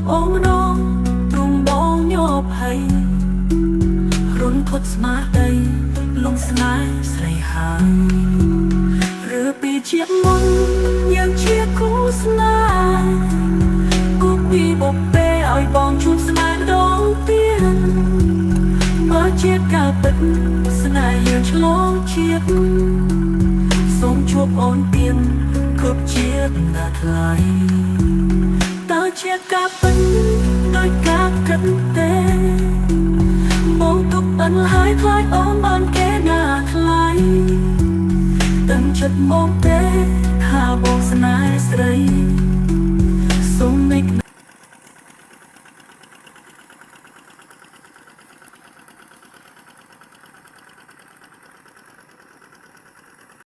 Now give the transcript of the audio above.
บអូនម្ដងទ្រង់បងញប់ហើយរុនផុតស្មារតីលងស្នេហ៍ស្រីហើយឬពីជាតិមុនយើងជាគូស្នេហ៍គូពីបុព្វេឲ្យបងជួបស្នេហ៍ម្ដងទៀតបើជាការពិតស្នេហ៍យើងឆ្លងជាតិសូមជួបអូនទៀតគ្រប់ជាតិណាថ្លៃតើជាការពិតដោយការគិតទេបងទុកអិនហើយខ្លាចអូនបានគេណាថ្លៃដឹងចិត្តមកទេថាបងស្នេហ៍ស្រី